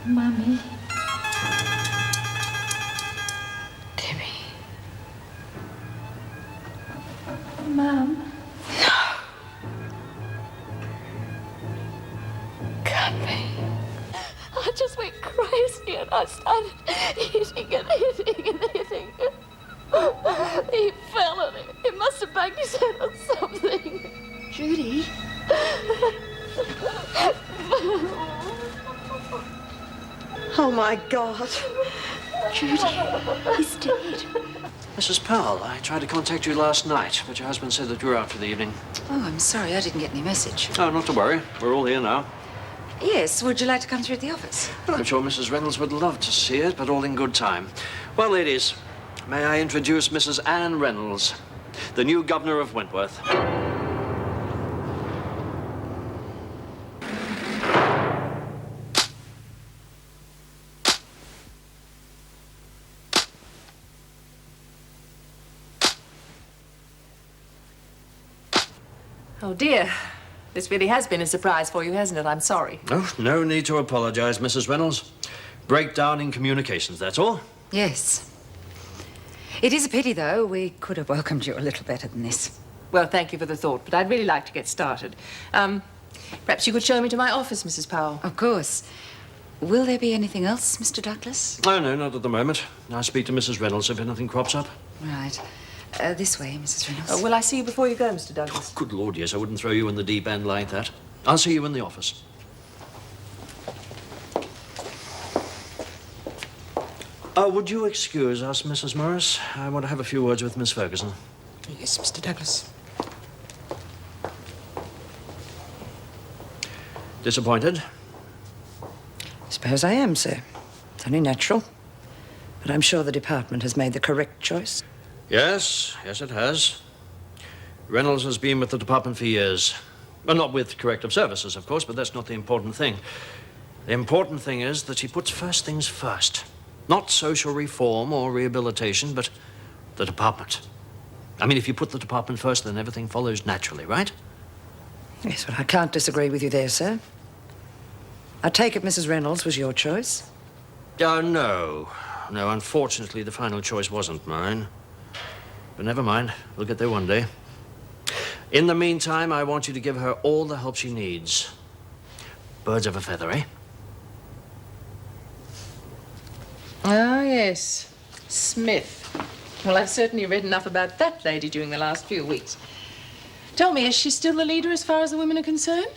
Mummy. Debbie. Mum. Can't be. I just went crazy and I started hitting and hitting and hitting. He fell and he must have banged his head on something. Judy. Oh, my God. Judy. He's dead. Mrs. Powell, I tried to contact you last night, but your husband said that you were out for the evening. Oh, I'm sorry. I didn't get any message. Oh, not to worry. We're all here now. Yes, would you like to come through the office? Well, I'm sure Mrs. Reynolds would love to see it, but all in good time. Well, ladies, may I introduce Mrs. Anne Reynolds, the new governor of Wentworth. Oh, dear. This really has been a surprise for you, hasn't it? I'm sorry. Oh, no need to apologize, Mrs. Reynolds. Breakdown in communications, that's all. Yes. It is a pity, though. We could have welcomed you a little better than this. Well, thank you for the thought, but I'd really like to get started. Perhaps you could show me to my office, Mrs. Powell. Of course. Will there be anything else, Mr. Douglas? Oh, no, not at the moment. I'll speak to Mrs. Reynolds if anything crops up. Right. This way, Mrs. Reynolds. Will I see you before you go, Mr. Douglas? Good Lord, yes, I wouldn't throw you in the deep end like that. I'll see you in the office. Would you excuse us, Mrs. Morris? I want to have a few words with Miss Ferguson. Yes, Mr. Douglas. Disappointed? I suppose I am, sir. It's only natural. But I'm sure the department has made the correct choice. Yes, it has. Reynolds has been with the department for years. Well, not with corrective services, of course, but that's not the important thing. The important thing is that he puts first things first. Not social reform or rehabilitation, but the department. I mean, if you put the department first, then everything follows naturally, right? Yes, well, I can't disagree with you there, sir. I take it Mrs. Reynolds was your choice. Oh, no. No, unfortunately, the final choice wasn't mine. But never mind. We'll get there one day. In the meantime, I want you to give her all the help she needs. Birds of a feather, eh? Ah, yes. Smith. Well, I've certainly read enough about that lady during the last few weeks. Tell me, is she still the leader as far as the women are concerned?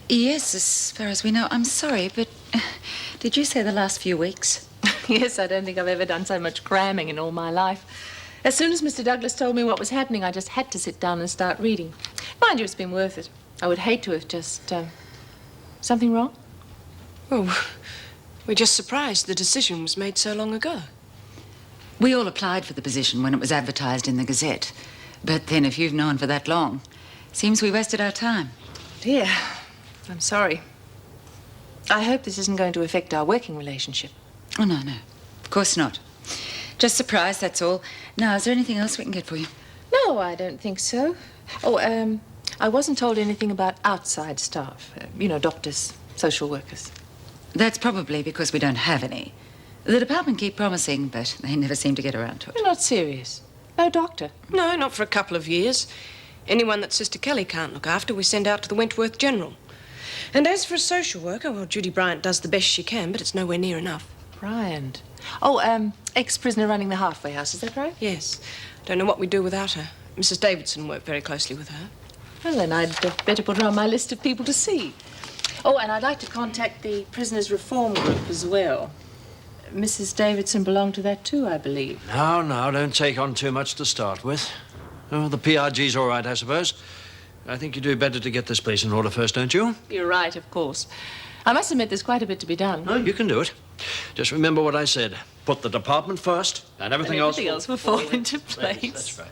Yes, as far as we know. I'm sorry, but did you say the last few weeks? Yes, I don't think I've ever done so much cramming in all my life. As soon as Mr. Douglas told me what was happening, I just had to sit down and start reading. Mind you, it's been worth it. I would hate to have just, something wrong? Well, we're just surprised the decision was made so long ago. We all applied for the position when it was advertised in the Gazette. But then if you've known for that long, seems we wasted our time. Dear, I'm sorry. I hope this isn't going to affect our working relationship. Oh, no. Of course not. Just surprised, that's all. Now, is there anything else we can get for you? No, I don't think so. Oh, I wasn't told anything about outside staff. Doctors, social workers. That's probably because we don't have any. The department keep promising, but they never seem to get around to it. You're not serious. No doctor. No, not for a couple of years. Anyone that Sister Kelly can't look after, we send out to the Wentworth General. And as for a social worker, well, Judy Bryant does the best she can, but it's nowhere near enough. Bryant. Oh, ex-prisoner running the halfway house, is that right? Yes. Don't know what we'd do without her. Mrs. Davidson worked very closely with her. Well, then I'd better put her on my list of people to see. Oh, and I'd like to contact the Prisoners Reform Group as well. Mrs. Davidson belonged to that too, I believe. Now, don't take on too much to start with. Oh, the PRG's all right, I suppose. I think you do better to get this place in order first, don't you? You're right, of course. I must admit there's quite a bit to be done. No, you can do it. Just remember what I said. Put the department first, and everything else will fall into place. That's right.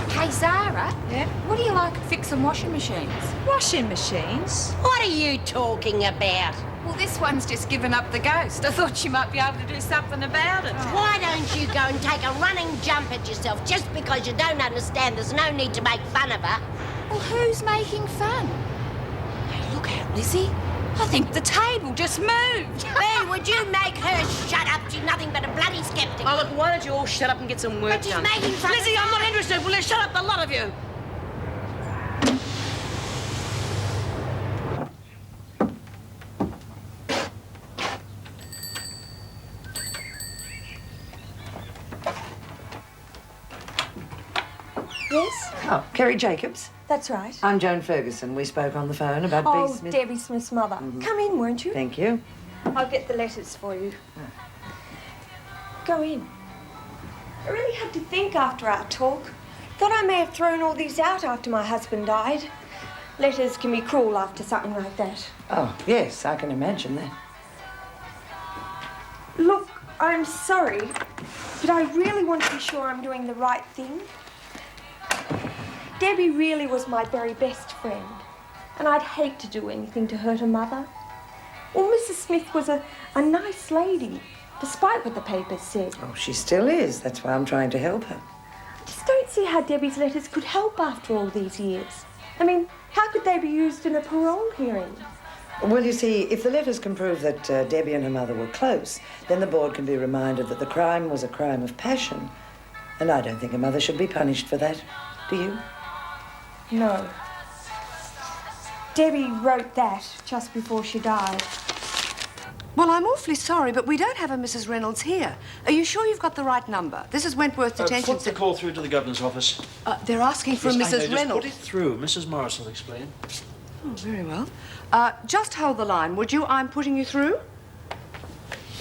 Hey, Zara. Yeah? What do you like at fixing washing machines? Washing machines? What are you talking about? Well, this one's just given up the ghost. I thought you might be able to do something about it. Why don't you go and take a running jump at yourself? Just because you don't understand, there's no need to make fun of her. Well, who's making fun? Hey, look out, Lizzie. I think the table just moved. Hey, would you make her shut up? She's nothing but a bloody skeptic. Oh, look, why don't you all shut up and get some work But she's done? making fun. Lizzie, I'm not interested. Will you shut up, the lot of you? Yes, Oh, Kerry Jacobs. that's right. I'm Joan Ferguson. We spoke on the phone about Oh, B. Smith. Debbie Smith's mother. Come in, won't you? Thank you. I'll get the letters for you. Go in. I really had to think after our talk. Thought I may have thrown all these out after my husband died. Letters can be cruel after something like that. Oh, yes, I can imagine that. Look, I'm sorry, but I really want to be sure I'm doing the right thing. Debbie really was my very best friend, and I'd hate to do anything to hurt her mother. Well, Mrs. Smith was a nice lady, despite what the papers said. Oh, she still is. That's why I'm trying to help her. I just don't see how Debbie's letters could help after all these years. I mean, how could they be used in a parole hearing? Well, you see, if the letters can prove that Debbie and her mother were close, then the board can be reminded that the crime was a crime of passion. And I don't think a mother should be punished for that. Do you? No. Debbie wrote that just before she died. Well, I'm awfully sorry, but we don't have a Mrs. Reynolds here. Are you sure you've got the right number? This is Wentworth Detention Put the call through to the governor's office. They're asking for a Yes, I know, Mrs. just Reynolds. put it through. Mrs. Morris will explain. Oh, very well. Just hold the line, would you? I'm putting you through.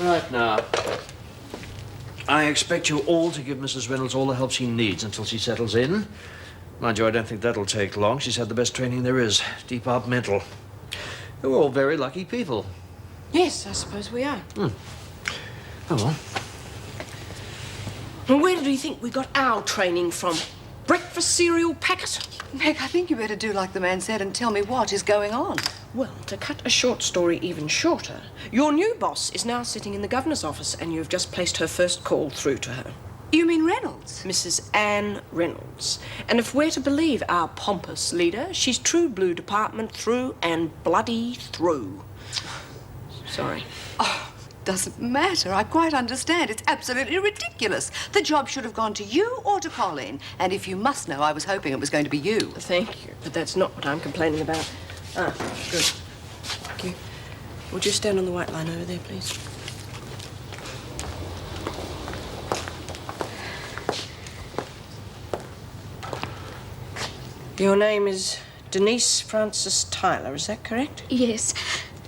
Right now. I expect you all to give Mrs. Reynolds all the help she needs until she settles in. Mind you, I don't think that'll take long. She's had the best training there is, departmental. You're all very lucky people. Yes, I suppose we are. Oh, well. Well, where do you think we got our training from? Breakfast cereal packet? Meg, I think you better do like the man said and tell me what is going on. Well, to cut a short story even shorter, your new boss is now sitting in the governor's office and you've just placed her first call through to her. You mean Reynolds? Mrs. Anne Reynolds. And if we're to believe our pompous leader, she's true blue department through and bloody through. Sorry. Oh, doesn't matter. I quite understand. It's absolutely ridiculous. The job should have gone to you or to Colleen. And if you must know, I was hoping it was going to be you. Thank you, but that's not what I'm complaining about. Ah, good. Thank you. Would you stand on the white line over there, please? Your name is Denise Frances Tyler, is that correct? Yes.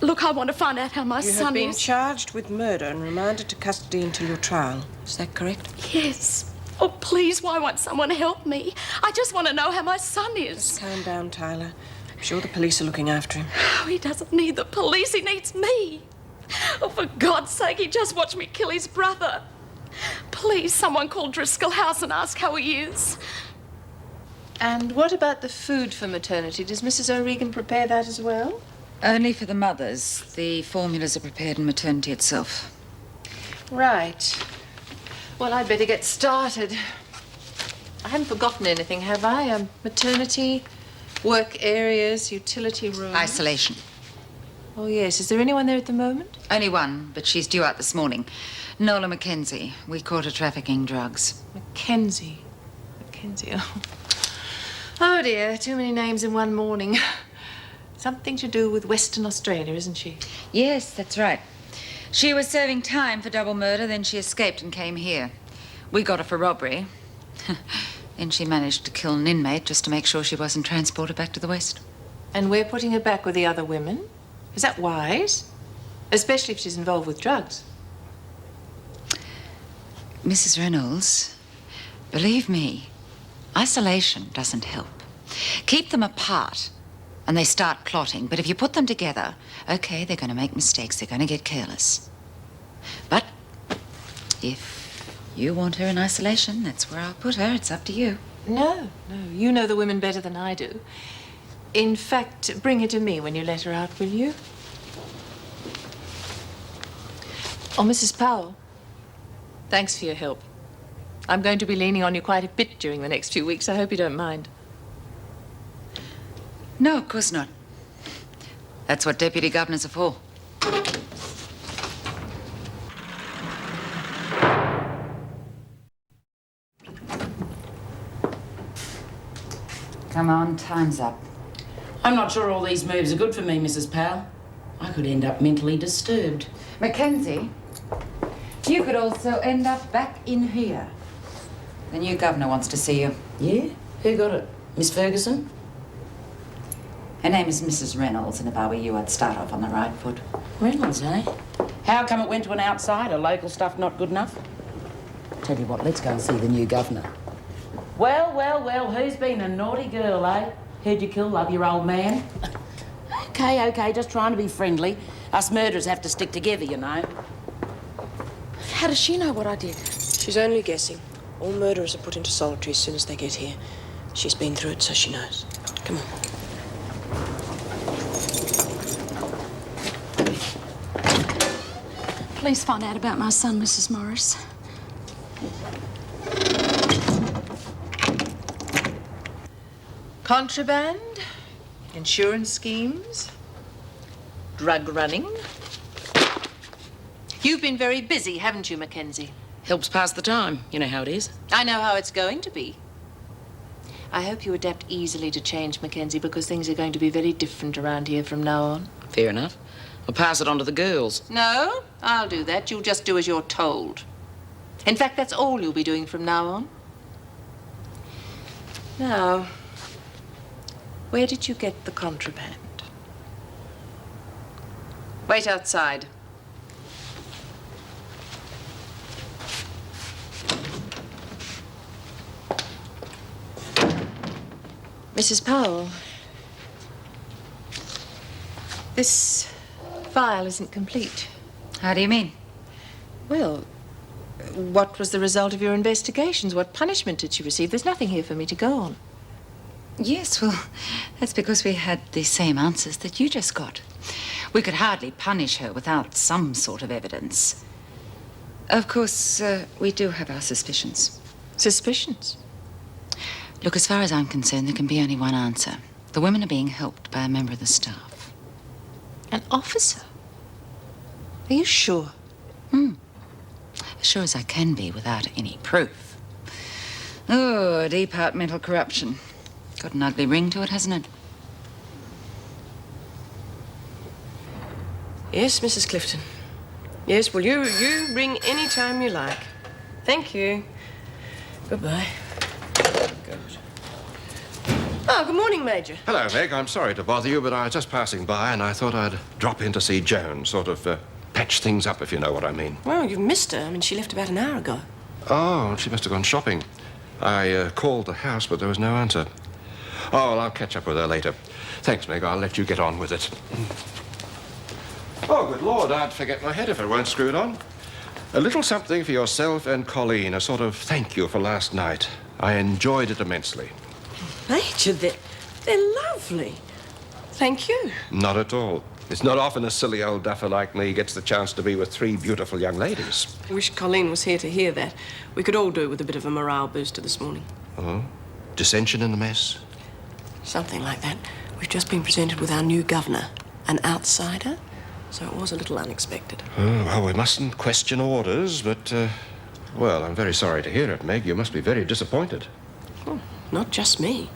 Look, I want to find out how my You son have been is. charged with murder and remanded to custody until your trial. Is that correct? Yes. Oh, please, why won't someone help me? I just want to know how my son is. Calm down, Tyler. I'm sure the police are looking after him. Oh, he doesn't need the police, he needs me. Oh, for God's sake, he just watched me kill his brother. Please, someone call Driscoll House and ask how he is. And what about the food for maternity? Does Mrs. O'Regan prepare that as well? Only for the mothers. The formulas are prepared in maternity itself. Right. Well, I'd better get started. I haven't forgotten anything, have I? Maternity, work areas, utility rooms. Isolation. Oh, yes. Is there anyone there at the moment? Only one, but she's due out this morning. Nola Mackenzie. We caught her trafficking drugs. Mackenzie. Mackenzie, oh. Oh, dear. Too many names in one morning. Something to do with Western Australia, isn't she? Yes, that's right. She was serving time for double murder, then she escaped and came here. We got her for robbery. Then she managed to kill an inmate just to make sure she wasn't transported back to the West. And we're putting her back with the other women? Is that wise? Especially if she's involved with drugs. Mrs. Reynolds, believe me, isolation doesn't help. Keep them apart and they start plotting. But if you put them together, okay, they're going to make mistakes. They're going to get careless. But if you want her in isolation, that's where I'll put her. It's up to you. No. You know the women better than I do. In fact, bring her to me when you let her out, will you? Oh, Mrs. Powell, thanks for your help. I'm going to be leaning on you quite a bit during the next few weeks. I hope you don't mind. No, of course not. That's what deputy governors are for. Come on, time's up. I'm not sure all these moves are good for me, Mrs. Powell. I could end up mentally disturbed. Mackenzie, you could also end up back in here. The new governor wants to see you. Yeah? Who got it? Miss Ferguson? Her name is Mrs. Reynolds, and if I were you, I'd start off on the right foot. Reynolds, eh? How come it went to an outsider? Local stuff not good enough? Tell you what, let's go and see the new governor. Well, well, well, who's been a naughty girl, eh? Heard you kill love your old man? Okay, just trying to be friendly. Us murderers have to stick together, you know. How does she know what I did? She's only guessing. All murderers are put into solitary as soon as they get here. She's been through it, so she knows. Come on. Please find out about my son, Mrs. Morris. Contraband, insurance schemes, drug running. You've been very busy, haven't you, Mackenzie? Helps pass the time. You know how it is. I know how it's going to be. I hope you adapt easily to change, Mackenzie, because things are going to be very different around here from now on. Fair enough. I'll pass it on to the girls. No, I'll do that. You'll just do as you're told. In fact, that's all you'll be doing from now on. Now, where did you get the contraband? Wait outside. Mrs. Powell, this file isn't complete. How do you mean? Well, what was the result of your investigations? What punishment did she receive? There's nothing here for me to go on. Yes, well, that's because we had the same answers that you just got. We could hardly punish her without some sort of evidence. Of course, we do have our suspicions. Suspicions? Look, as far as I'm concerned, there can be only one answer. The women are being helped by a member of the staff. An officer? Are you sure? As sure as I can be without any proof. Oh, departmental corruption. Got an ugly ring to it, hasn't it? Yes, Mrs. Clifton. Yes, well, you ring any time you like. Thank you. Goodbye. Good. Oh, good morning, Major. Hello, Meg. I'm sorry to bother you, but I was just passing by and I thought I'd drop in to see Joan, sort of patch things up, if you know what I mean. Well, you've missed her. I mean, she left about an hour ago. Oh, she must have gone shopping. I called the house, but there was no answer. Oh, well, I'll catch up with her later. Thanks, Meg. I'll let you get on with it. Oh, good Lord, I'd forget my head if it weren't screwed on. A little something for yourself and Colleen, a sort of thank you for last night. I enjoyed it immensely. Major, they're lovely. Thank you. Not at all. It's not often a silly old duffer like me gets the chance to be with three beautiful young ladies. I wish Colleen was here to hear that. We could all do with a bit of a morale booster this morning. Oh? Dissension in the mess? Something like that. We've just been presented with our new governor, an outsider, so it was a little unexpected. Oh, well, we mustn't question orders, but, well, I'm very sorry to hear it, Meg. You must be very disappointed. Oh, not just me.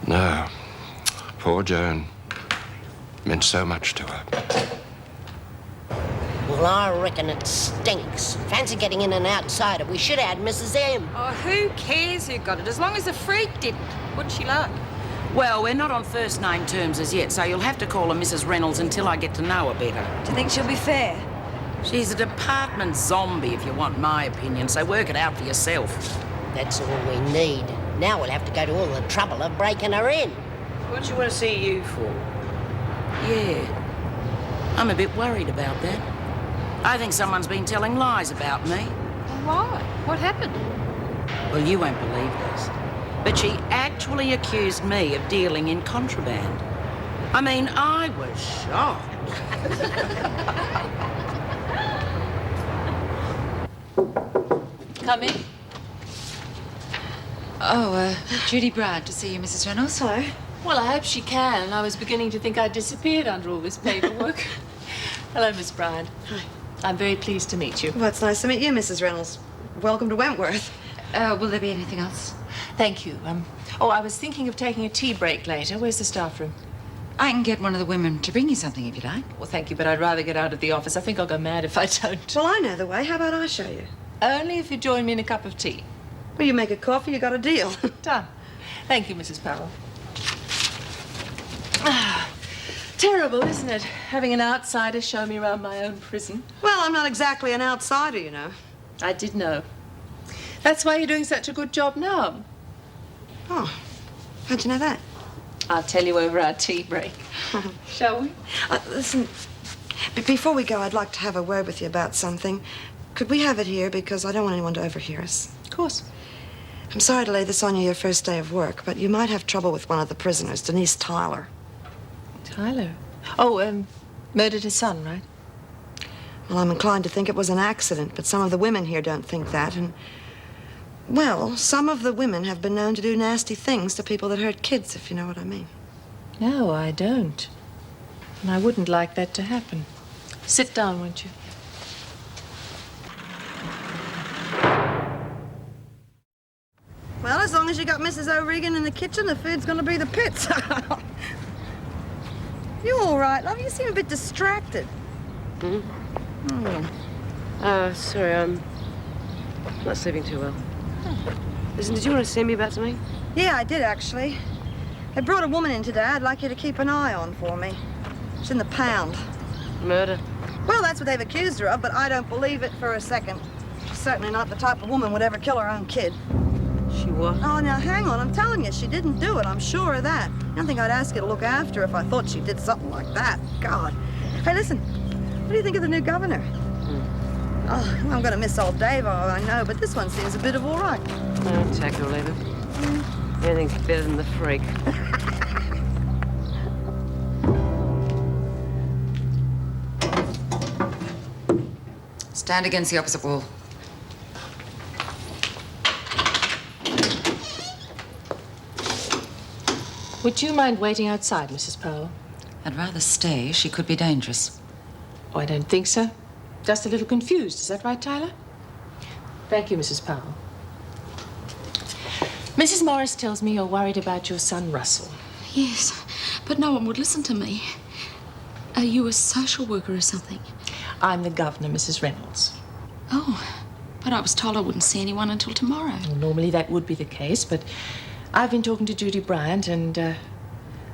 No. Poor Joan. Meant so much to her. Well, I reckon it stinks. Fancy getting in an outsider. We should have had Mrs. M. Oh, who cares who got it, as long as the freak didn't. What's she like? Well, we're not on first name terms as yet, so you'll have to call her Mrs. Reynolds until I get to know her better. Do you think she'll be fair? She's a department zombie, if you want my opinion, so work it out for yourself. That's all we need. Now we'll have to go to all the trouble of breaking her in. What you want to see you for? Yeah. I'm a bit worried about that. I think someone's been telling lies about me. Why? What happened? Well, you won't believe this, but she actually accused me of dealing in contraband. I mean, I was shocked. Come in. Oh, Judy Brand to see you, Mrs. Reynolds. Hello. Well, I hope she can. I was beginning to think I'd disappeared under all this paperwork. Hello, Miss Bryant. Hi. I'm very pleased to meet you. Well, it's nice to meet you, Mrs. Reynolds. Welcome to Wentworth. Will there be anything else? Thank you. I was thinking of taking a tea break later. Where's the staff room? I can get one of the women to bring you something if you like. Well, thank you, but I'd rather get out of the office. I think I'll go mad if I don't. Well, I know the way. How about I show you? Only if you join me in a cup of tea. Well, you make a coffee, you got a deal. Done. Thank you, Mrs. Powell. Terrible, isn't it? Having an outsider show me around my own prison. Well, I'm not exactly an outsider, you know. I did know. That's why you're doing such a good job now. Oh, how'd you know that? I'll tell you over our tea break. Shall we? Listen, before we go, I'd like to have a word with you about something. Could we have it here? Because I don't want anyone to overhear us. Of course. I'm sorry to lay this on you your first day of work, but you might have trouble with one of the prisoners, Denise Tyler. Tyler? Oh, murdered his son, right? Well, I'm inclined to think it was an accident, but some of the women here don't think that, and... Well, some of the women have been known to do nasty things to people that hurt kids, if you know what I mean. No, I don't. And I wouldn't like that to happen. Sit down, won't you? Well, as long as you got Mrs. O'Regan in the kitchen, the food's gonna be the pits. You all right, love? You seem a bit distracted. Sorry, I'm not sleeping too well. Listen, did you want to see me about something? Yeah, I did, actually. They brought a woman in today I'd like you to keep an eye on for me. She's in the pound. Murder? Well, that's what they've accused her of, but I don't believe it for a second. She's certainly not the type of woman would ever kill her own kid. She what? Oh, now, hang on. I'm telling you, she didn't do it. I'm sure of that. I don't think I'd ask you to look after her if I thought she did something like that. God. Hey, listen. What do you think of the new governor? Oh, well, I'm going to miss old Dave, I know, but this one seems a bit of all right. No, take it or leave it. Anything's better than the freak. Stand against the opposite wall. Would you mind waiting outside, Mrs. Powell? I'd rather stay. She could be dangerous. Oh, I don't think so. Just a little confused. Is that right, Tyler? Thank you, Mrs. Powell. Mrs. Morris tells me you're worried about your son, Russell. Yes, but no one would listen to me. Are you a social worker or something? I'm the governor, Mrs. Reynolds. Oh, but I was told I wouldn't see anyone until tomorrow. Well, normally that would be the case, but I've been talking to Judy Bryant, and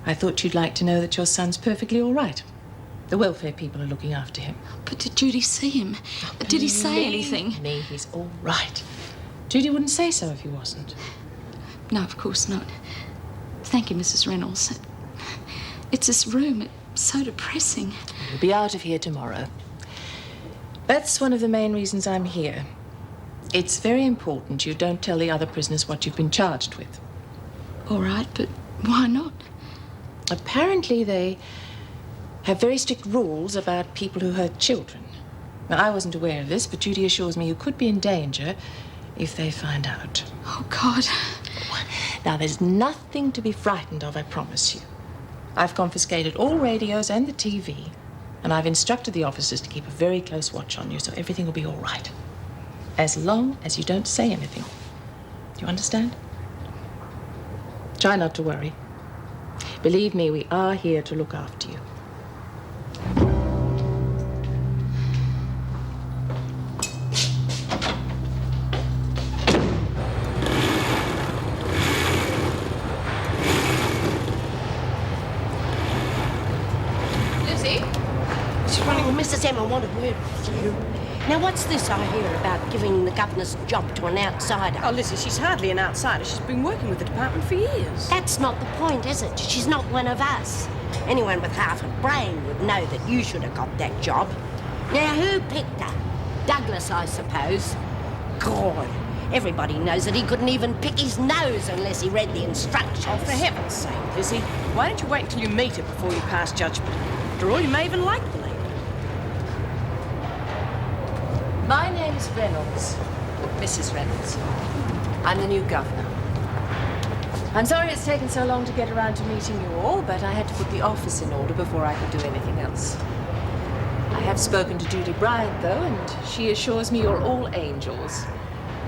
I thought you'd like to know that your son's perfectly all right. The welfare people are looking after him. But did Judy see him? Did he say anything? Me, he's all right. Judy wouldn't say so if he wasn't. No, of course not. Thank you, Mrs. Reynolds. It's this room. It's so depressing. We'll be out of here tomorrow. That's one of the main reasons I'm here. It's very important you don't tell the other prisoners what you've been charged with. All right, but why not? Apparently they have very strict rules about people who hurt children. Now, I wasn't aware of this, but Judy assures me you could be in danger if they find out. Oh, God. Now, there's nothing to be frightened of, I promise you. I've confiscated all radios and the TV, and I've instructed the officers to keep a very close watch on you, so everything will be all right. As long as you don't say anything. Do you understand? Try not to worry. Believe me, we are here to look after you. Mrs. Emma wanted a word with you. Now, what's this I hear about giving the governor's job to an outsider? Oh, Lizzie, she's hardly an outsider. She's been working with the department for years. That's not the point, is it? She's not one of us. Anyone with half a brain would know that you should have got that job. Now, who picked her? Douglas, I suppose. God, everybody knows that he couldn't even pick his nose unless he read the instructions. Oh, for heaven's sake, Lizzie, why don't you wait until you meet her before you pass judgment? After all, you may even like the lady. My name's Reynolds, Mrs. Reynolds. I'm the new governor. I'm sorry it's taken so long to get around to meeting you all, but I had to put the office in order before I could do anything else. I have spoken to Judy Bryant, though, and she assures me you're all angels.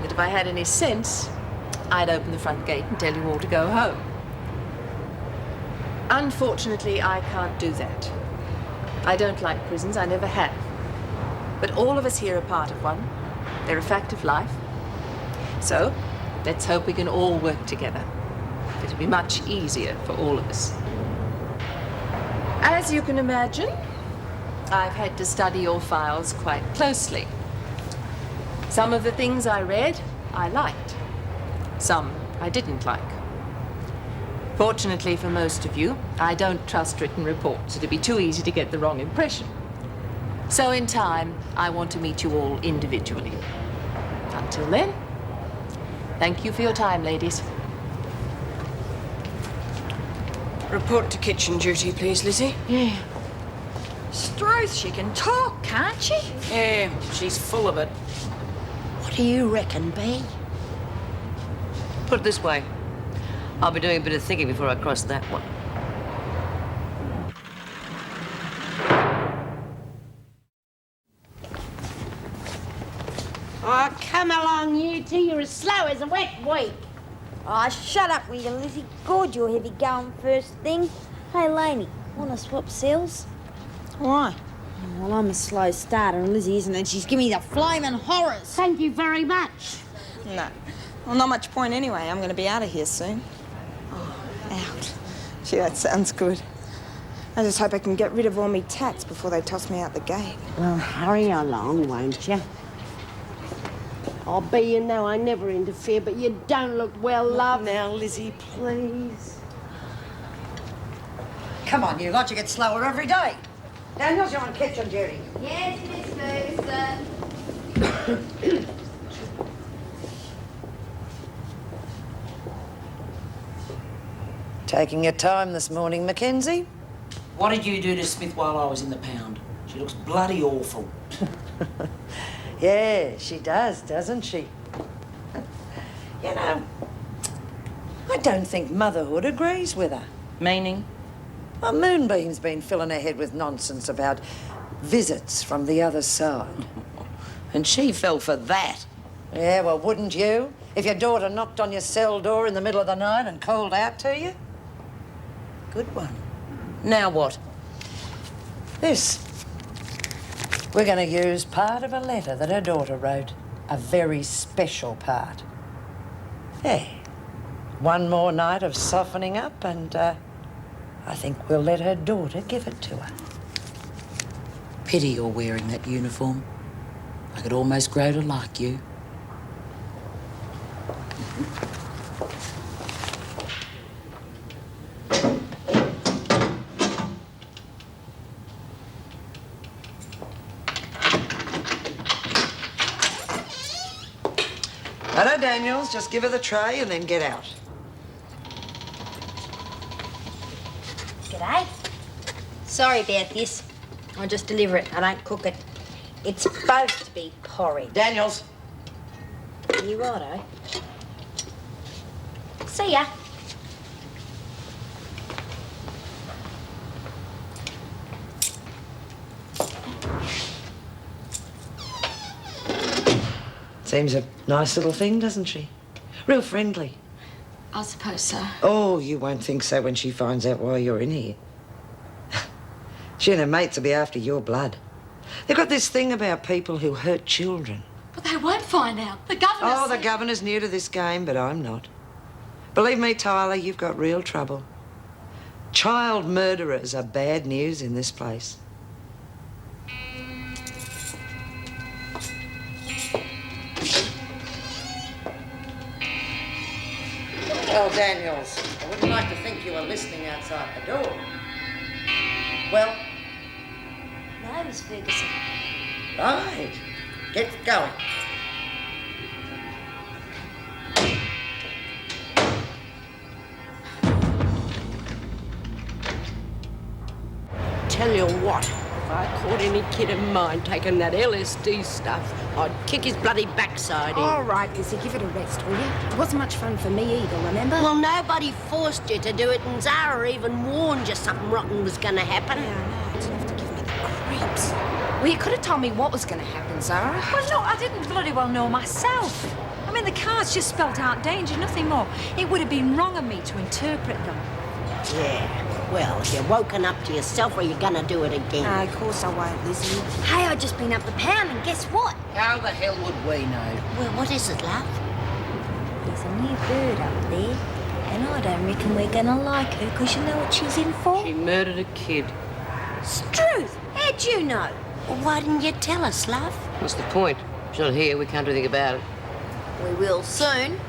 That if I had any sense, I'd open the front gate and tell you all to go home. Unfortunately, I can't do that. I don't like prisons, I never have. But all of us here are part of one. They're a fact of life. So, let's hope we can all work together. It'll be much easier for all of us. As you can imagine, I've had to study your files quite closely. Some of the things I read, I liked. Some I didn't like. Fortunately for most of you, I don't trust written reports. It'd be too easy to get the wrong impression. So in time, I want to meet you all individually. Until then, thank you for your time, ladies. Report to kitchen duty, please, Lizzie. Yeah. Struth, she can talk, can't she? Yeah, she's full of it. What do you reckon, Bea? Put it this way. I'll be doing a bit of thinking before I cross that one. Oh, come along, you two. You're as slow as a wet week. Oh, shut up, will you, Lizzie? God, you're heavy going first thing. Hey, Lainey, want to swap cells? Why? Well, I'm a slow starter and Lizzie isn't, and she's giving me the flaming horrors. Thank you very much. No. Well, not much point anyway. I'm going to be out of here soon. Oh, out. Gee, that sounds good. I just hope I can get rid of all me tats before they toss me out the gate. Well, hurry along, won't you? Oh, Bea, you know I never interfere, but you don't look well, love. Now, Lizzie, please. Come on, you lot, you get slower every day. Daniels, you're on kitchen duty. Yes, Miss Ferguson. Taking your time this morning, Mackenzie? What did you do to Smith while I was in the pound? She looks bloody awful. Yeah, she does, doesn't she? You know, I don't think motherhood agrees with her. Meaning? Well, Moonbeam's been filling her head with nonsense about visits from the other side. And she fell for that. Yeah, well, wouldn't you? If your daughter knocked on your cell door in the middle of the night and called out to you? Good one. Now what? This. We're going to use part of a letter that her daughter wrote. A very special part. Yeah. One more night of softening up and, I think we'll let her daughter give it to her. Pity you're wearing that uniform. I could almost grow to like you. Hello, Daniels. Just give her the tray and then get out. G'day. Sorry about this. I just deliver it. I don't cook it. It's supposed to be porridge. Daniels. You righto. See ya. Seems a nice little thing, doesn't she? Real friendly. I suppose so. Oh, you won't think so when she finds out why you're in here. She and her mates will be after your blood. They've got this thing about people who hurt children. But they won't find out. The governor Oh, the said... governor's new to this game, but I'm not. Believe me, Tyler, you've got real trouble. Child murderers are bad news in this place. Well, Daniels, I wouldn't like to think you were listening outside the door. Well? No, Miss Ferguson. Right. Get going. Tell you what, if I caught any kid of mine taking that LSD stuff, I'd kick his bloody backside in. All right, Lizzie, give it a rest, will you? It wasn't much fun for me either, remember? Well, nobody forced you to do it, and Zara even warned you something rotten was going to happen. Yeah, I know. It's enough to give me the creeps. Well, you could have told me what was going to happen, Zara. Well, look, I didn't bloody well know myself. I mean, the cards just spelt out danger, nothing more. It would have been wrong of me to interpret them. Yeah, well, if you're woken up to yourself, are you going to do it again? No, of course I won't, Lizzie. Hey, I've just been up the pound, and guess what? How the hell would we know? Well, what is it, love? There's a new bird up there, and I don't reckon we're gonna like her, because you know what she's in for? She murdered a kid. Struth! How'd you know? Well, why didn't you tell us, love? What's the point? She's not here, we can't do anything about it. We will soon.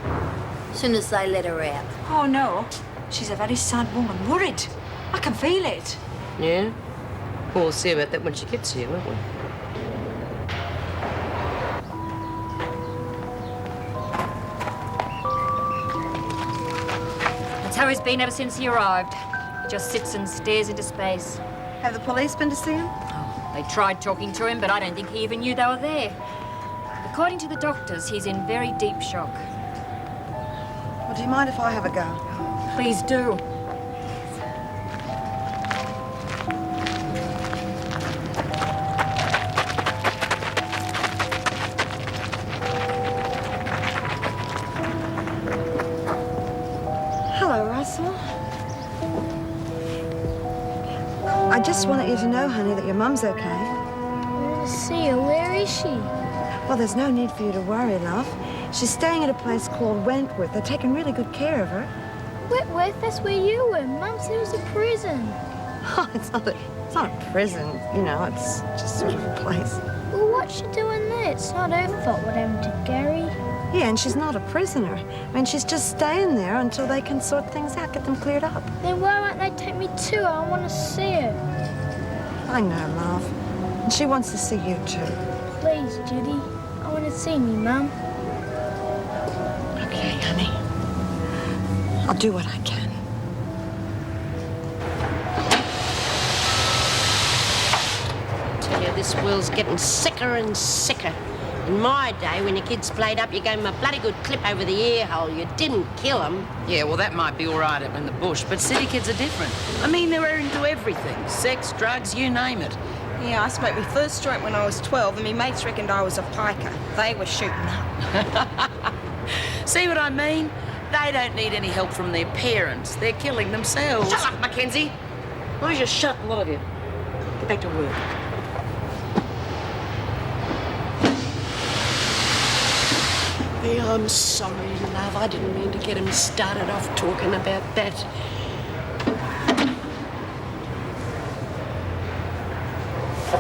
Soon as they let her out. Oh, no. She's a very sad woman. Worried. I can feel it. Yeah? Well, we'll see about that when she gets here, won't we? That's how he's been ever since he arrived. He just sits and stares into space. Have the police been to see him? Oh, they tried talking to him, but I don't think he even knew they were there. According to the doctors, he's in very deep shock. Well, do you mind if I have a go? Please do. Hello, Russell. I just wanted you to know, honey, that your mum's okay. I want to see her. Where is she? Well, there's no need for you to worry, love. She's staying at a place called Wentworth. They're taking really good care of her. Wentworth, that's where you were. Mum said it was a prison. Oh, it's not a prison, you know, it's just sort of a place. Well, what's she doing there? It's not her fault what happened to Gary. Yeah, and she's not a prisoner. I mean, she's just staying there until they can sort things out, get them cleared up. Then why won't they take me too? I want to see her. I know, love. And she wants to see you, too. Please, Judy. I want to see me, Mum. Okay, honey. I'll do what I can. I tell you, this world's getting sicker and sicker. In my day, when your kids played up, you gave them a bloody good clip over the ear hole. You didn't kill them. Yeah, well, that might be all right up in the bush, but city kids are different. I mean, they're into everything. Sex, drugs, you name it. Yeah, I smoked my first joint when I was 12, and my mates reckoned I was a piker. They were shooting up. See what I mean? They don't need any help from their parents. They're killing themselves. Shut up, Mackenzie. Why don't you shut, a lot of you? Get back to work. Yeah, I'm sorry, love. I didn't mean to get him started off talking about that.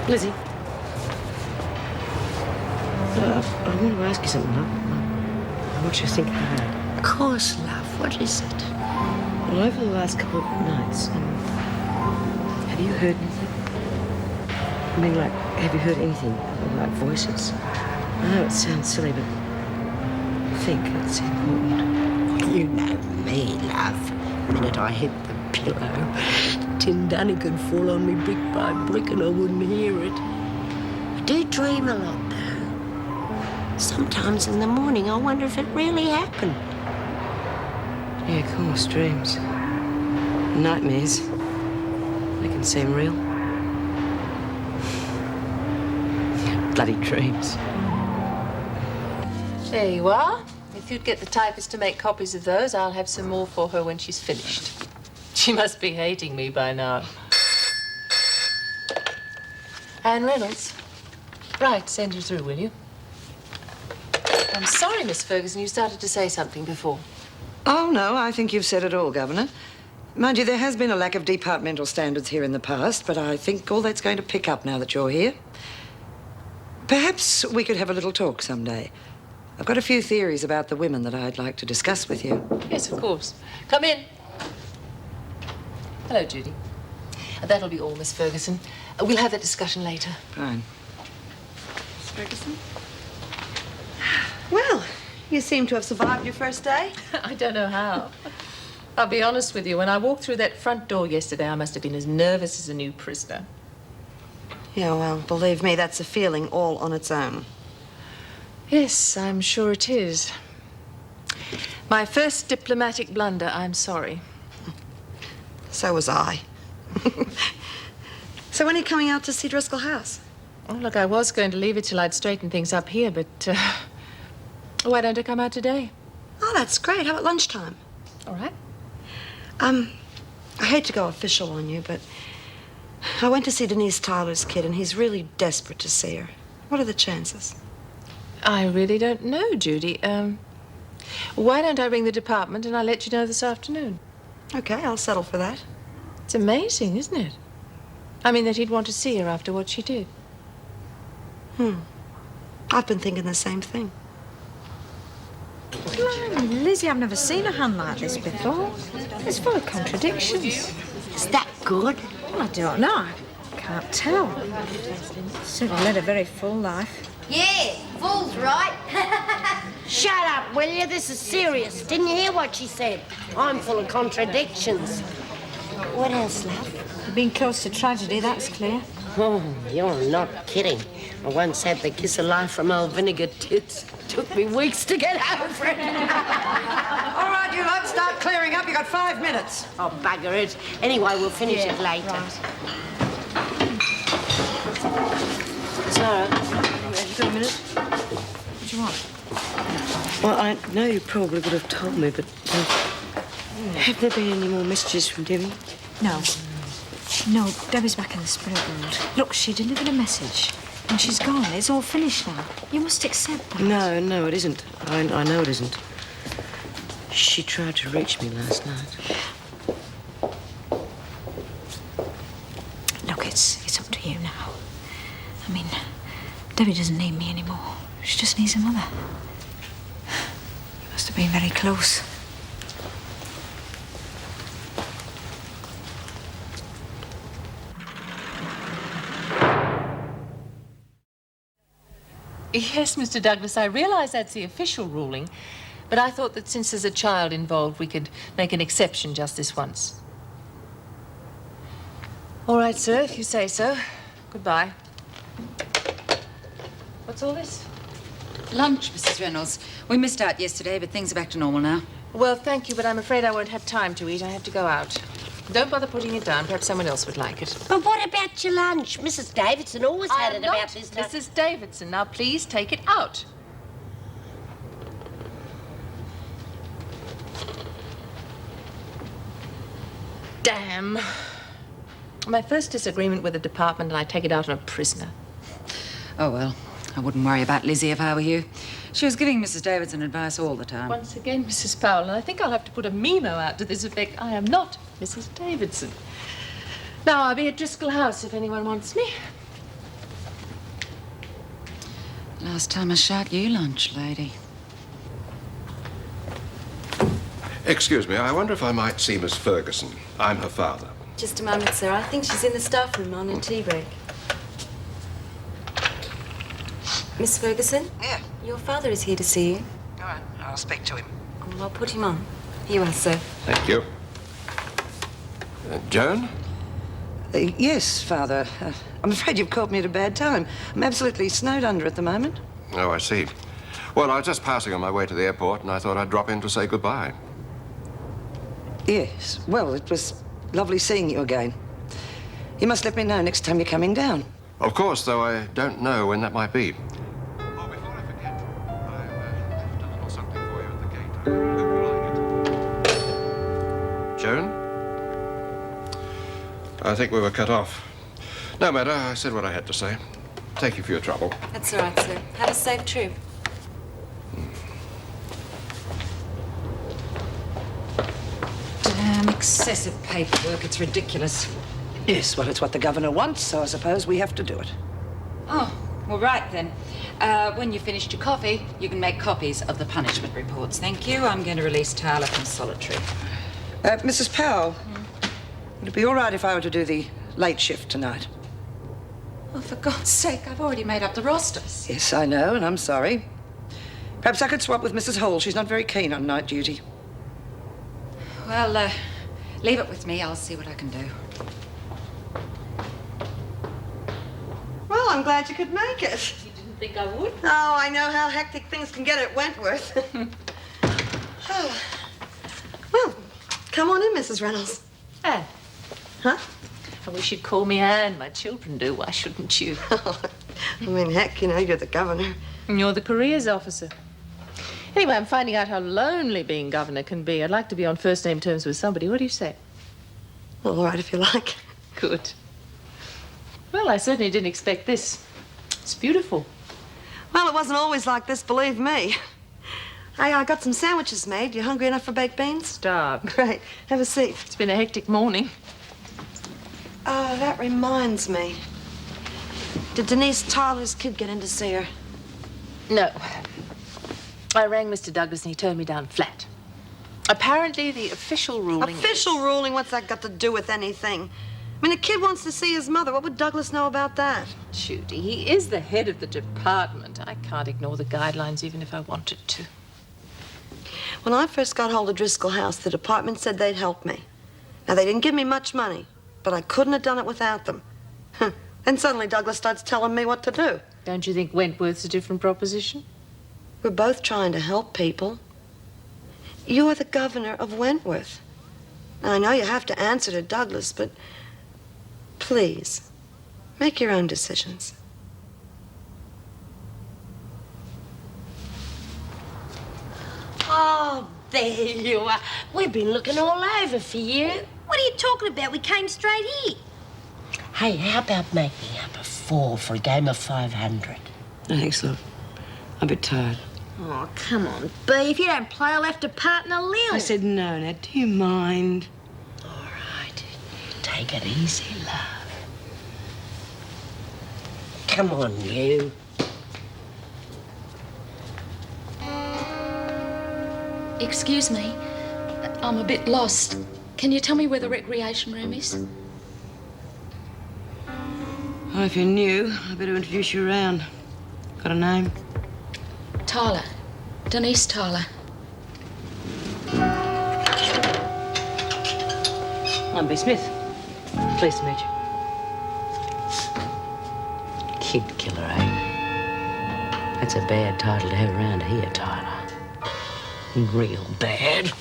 Lizzie. I want to ask you something, love. I want you to think hard. Of course, love. What is it? Well, over the last couple of nights, have you heard anything? I mean, like, have you heard anything? Like voices? I know it sounds silly, but I think it's important. You know me, love. The minute I hit the pillow, Tin Dunny could fall on me brick by brick and I wouldn't hear it. I do dream a lot, though. Sometimes in the morning I wonder if it really happened. Yeah, of course, dreams. Nightmares. They can seem real. Bloody dreams. There you are. If you'd get the typist to make copies of those, I'll have some more for her when she's finished. She must be hating me by now. Anne Reynolds. Right, send her through, will you? I'm sorry, Miss Ferguson, you started to say something before. Oh, no, I think you've said it all, Governor. Mind you, there has been a lack of departmental standards here in the past, but I think all that's going to pick up now that you're here. Perhaps we could have a little talk someday. I've got a few theories about the women that I'd like to discuss with you. Yes, of course. Come in. Hello, Judy. That'll be all, Miss Ferguson. We'll have that discussion later. Fine. Miss Ferguson? Well, you seem to have survived your first day. I don't know how. I'll be honest with you. When I walked through that front door yesterday, I must have been as nervous as a new prisoner. Yeah, well, believe me, that's a feeling all on its own. Yes, I'm sure it is. My first diplomatic blunder, I'm sorry. So was I. So when are you coming out to see Driscoll House? Oh, look, I was going to leave it till I'd straightened things up here, but why don't I come out today? Oh, that's great. How about lunchtime? All right. I hate to go official on you, but I went to see Denise Tyler's kid, and he's really desperate to see her. What are the chances? I really don't know, Judy. Why don't I ring the department and I'll let you know this afternoon? Okay, I'll settle for that. It's amazing, isn't it? I mean, that he'd want to see her after what she did. I've been thinking the same thing. Blimey, Lizzie, I've never seen a hand like this before. It's full of contradictions. Is that good? Well, I don't know. I can't tell. Certainly led a very full life. Yeah, fool's right. Shut up, will you? This is serious. Didn't you hear what she said? I'm full of contradictions. What else, love? You've been close to tragedy, that's clear. Oh, you're not kidding. I once had the kiss of life from old Vinegar Tits. Took me weeks to get over it. All right, you lot, start clearing up. You got 5 minutes. Oh, bugger it. Anyway, we'll finish it later. Right. Sarah, Wait a minute. What do you want? Well, I know you probably would have told me, but have there been any more messages from Debbie? No. No, Debbie's back in the spirit world. Look, she delivered a message. And she's gone. It's all finished now. You must accept that. No, it isn't. I know it isn't. She tried to reach me last night. Look, it's up to you now. I mean, Debbie doesn't need me anymore. She just needs her mother. You must have been very close. Yes, Mr. Douglas, I realise that's the official ruling, but I thought that since there's a child involved, we could make an exception just this once. All right, sir, if you say so. Goodbye. What's all this? Lunch, Mrs. Reynolds. We missed out yesterday, but things are back to normal now. Well, thank you, but I'm afraid I won't have time to eat. I have to go out. Don't bother putting it down. Perhaps someone else would like it. but what about your lunch? Mrs. Davidson always had it about this time. Mrs. Davidson. Now, please take it out. Damn. My first disagreement with the department, and I take it out on a prisoner. Oh, well, I wouldn't worry about Lizzie if I were you. She was giving Mrs. Davidson advice all the time. Once again, Mrs. Powell, and I think I'll have to put a memo out to this effect. I am not Mrs. Davidson. Now, I'll be at Driscoll House if anyone wants me. Last time I shot you lunch, lady. Excuse me, I wonder if I might see Miss Ferguson. I'm her father. Just a moment, sir. I think she's in the staff room on a tea break. Miss Ferguson? Yeah. Your father is here to see you. All right, I'll speak to him. I'll put him on. Here you are, sir. Thank you. Joan? Yes, Father. I'm afraid you've caught me at a bad time. I'm absolutely snowed under at the moment. Oh, I see. Well, I was just passing on my way to the airport, and I thought I'd drop in to say goodbye. Yes. Well, it was lovely seeing you again. You must let me know next time you're coming down. Of course, though I don't know when that might be. Oh, before I forget, I've left a little something for you at the gate. I hope you like it. Joan? I think we were cut off. No matter, I said what I had to say. Thank you for your trouble. That's all right, sir. Have a safe trip. Damn excessive paperwork. It's ridiculous. Yes, well, it's what the governor wants, so I suppose we have to do it. Oh, well, right then. When you've finished your coffee, you can make copies of the punishment reports. Thank you. I'm going to release Tyler from solitary. Mrs. Powell, would it be all right if I were to do the late shift tonight? Oh, for God's sake, I've already made up the rosters. Yes, I know, and I'm sorry. Perhaps I could swap with Mrs. Hall. She's not very keen on night duty. Well, leave it with me. I'll see what I can do. I'm glad you could make it. You didn't think I would? Oh, I know how hectic things can get at Wentworth. Well, come on in, Mrs. Reynolds. Anne. Huh? I wish you'd call me Anne. My children do. Why shouldn't you? I mean, heck, you know, you're the governor. And you're the careers officer. Anyway, I'm finding out how lonely being governor can be. I'd like to be on first-name terms with somebody. What do you say? Well, all right, if you like. Good. Well, I certainly didn't expect this. It's beautiful. Well, it wasn't always like this, believe me. I got some sandwiches made. You hungry enough for baked beans? Starved. Great. Have a seat. It's been a hectic morning. Oh, that reminds me. Did Denise Tyler's kid get in to see her? No. I rang Mr. Douglas and he turned me down flat. Apparently, the official ruling Official ruling? What's that got to do with anything? I mean, a kid wants to see his mother. What would Douglas know about that? Judy, he is the head of the department. I can't ignore the guidelines even if I wanted to. When I first got hold of Driscoll House, the department said they'd help me. Now, they didn't give me much money, but I couldn't have done it without them. Then suddenly Douglas starts telling me what to do. Don't you think Wentworth's a different proposition? We're both trying to help people. You're the governor of Wentworth. Now, I know you have to answer to Douglas, but please, make your own decisions. Oh, there you are. We've been looking all over for you. What are you talking about? We came straight here. Hey, how about making up a 4 for a game of 500? Thanks, love. I'm a bit tired. Oh, come on, B. If you don't play, I'll have to partner Lil. I said no, now, do you mind? All right. Take it easy, love. Come on, you. Excuse me. I'm a bit lost. Can you tell me where the recreation room is? Well, if you're new, I better introduce you around. Got a name? Tyler. Denise Tyler. I'm B. Smith. Pleased to meet you. Kid killer, eh? That's a bad title to have around here, Tyler. Real bad.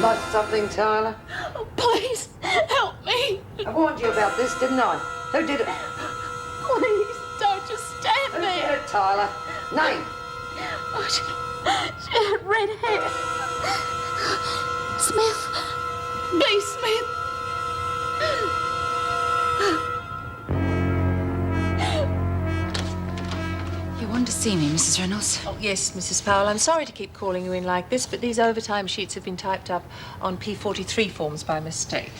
Lost something, Tyler? Oh, please, help me. I warned you about this, didn't I? Who did it? Please, don't just stand Who there. did it, Tyler? Name. Oh, she had red hair. Smith. B. Smith. You wanted to see me, Mrs. Reynolds? Oh, yes, Mrs. Powell. I'm sorry to keep calling you in like this, but these overtime sheets have been typed up on P43 forms by mistake.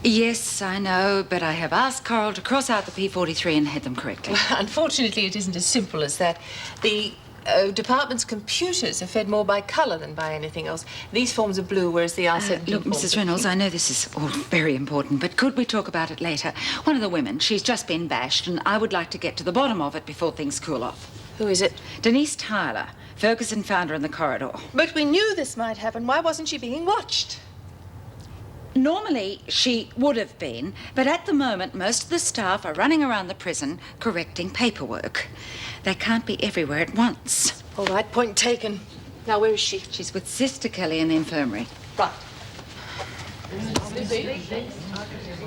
Yes, I know, but I have asked Carl to cross out the P43 and head them correctly. Unfortunately, it isn't as simple as that. The department's computers are fed more by colour than by anything else. These forms are blue, whereas the I-17 Look, forms Mrs. are Reynolds, pink. I know this is all very important, but could we talk about it later? One of the women, she's just been bashed, and I would like to get to the bottom of it before things cool off. Who is it? Denise Tyler. Ferguson found her in the corridor. But we knew this might happen. Why wasn't she being watched? Normally, she would have been, but at the moment, most of the staff are running around the prison correcting paperwork. They can't be everywhere at once. All right, point taken. Now, where is she? She's with Sister Kelly in the infirmary. Right.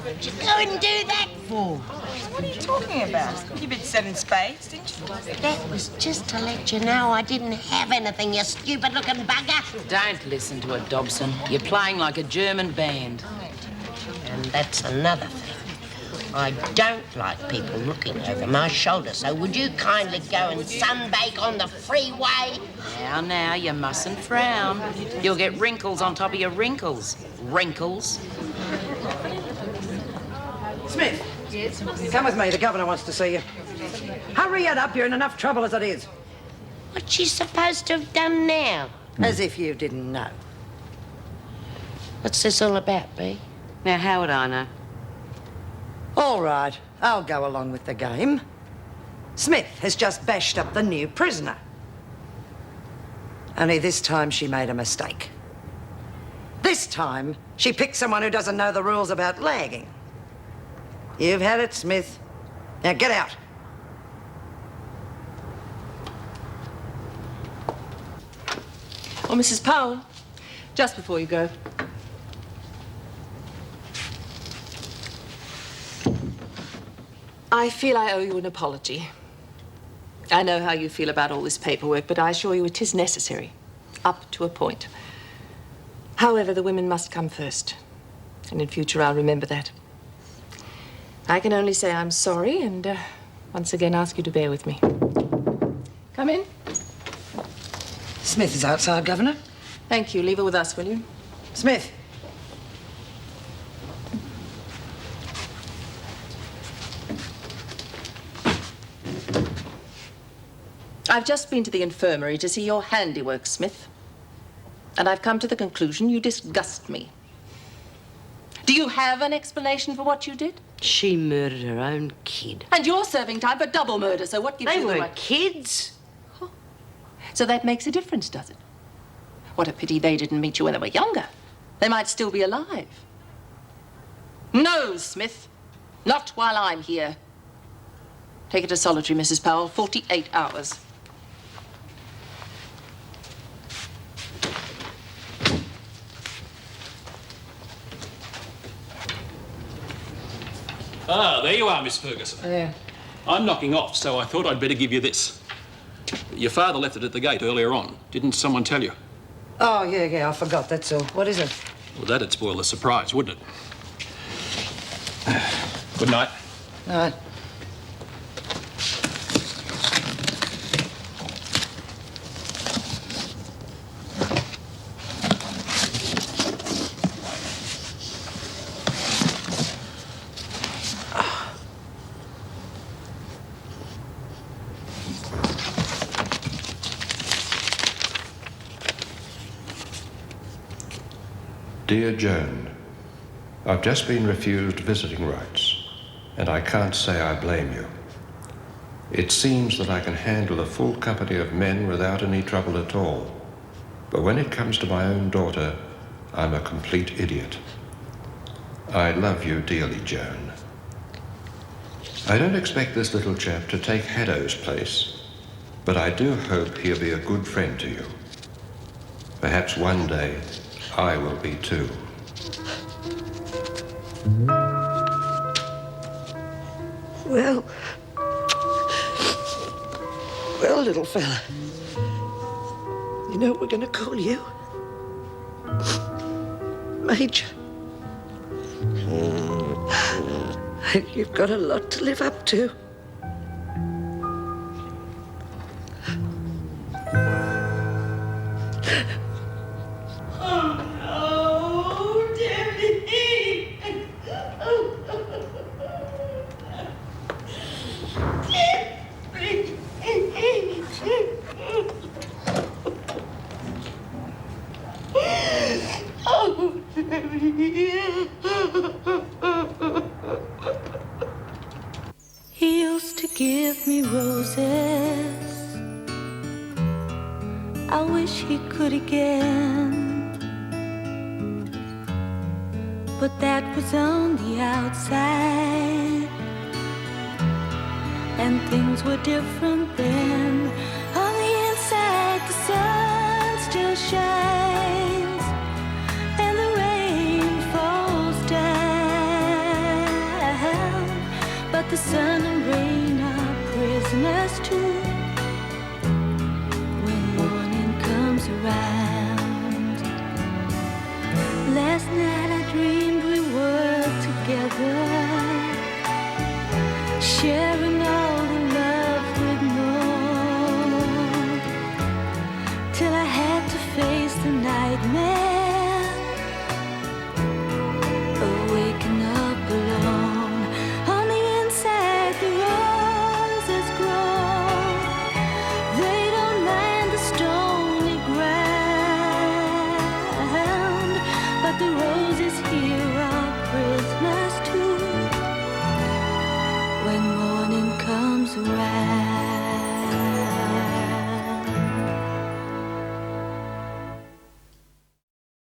What'd you go and do that for? What are you talking about? You've been selling spades, didn't you? That was just to let you know I didn't have anything, you stupid-looking bugger. Don't listen to it, Dobson. You're playing like a German band. And that's another thing. I don't like people looking over my shoulder, so would you kindly go and sunbake on the freeway? Now, you mustn't frown. You'll get wrinkles on top of your wrinkles. Wrinkles. Smith. Come with me, the governor wants to see you. Hurry it up, you're in enough trouble as it is. What's she supposed to have done now? As if you didn't know. What's this all about, Bea? Now, how would I know? All right, I'll go along with the game. Smith has just bashed up the new prisoner. Only this time she made a mistake. This time, she picked someone who doesn't know the rules about lagging. You've had it, Smith. Now get out. Oh, Mrs. Powell, just before you go. I feel I owe you an apology. I know how you feel about all this paperwork, but I assure you it is necessary, up to a point. However, the women must come first, and in future I'll remember that. I can only say I'm sorry and once again ask you to bear with me. Come in. Smith is outside, Governor. Thank you. Leave her with us, will you? Smith. I've just been to the infirmary to see your handiwork, Smith. And I've come to the conclusion you disgust me. Do you have an explanation for what you did? She murdered her own kid. And you're serving time for double murder, so what gives They you the weren't right... kids. Oh. So that makes a difference, does it? What a pity they didn't meet you when they were younger. They might still be alive. No, Smith. Not while I'm here. Take it to solitary, Mrs. Powell. 48 hours. Ah, there you are, Miss Ferguson. Yeah. I'm knocking off, so I thought I'd better give you this. Your father left it at the gate earlier on. Didn't someone tell you? Oh, yeah, I forgot, that's all. What is it? Well, that'd spoil the surprise, wouldn't it? Good night. All right. Dear Joan, I've just been refused visiting rights, and I can't say I blame you. It seems that I can handle a full company of men without any trouble at all. But when it comes to my own daughter, I'm a complete idiot. I love you dearly, Joan. I don't expect this little chap to take Haddo's place, but I do hope he'll be a good friend to you. Perhaps one day, I will be too. Well, little fella, you know what we're going to call you? Major. You've got a lot to live up to. He used to give me roses. I wish he could again, but that was on the outside, and things were different then. On the inside, the sun still shines, and the rain falls down, but the sun and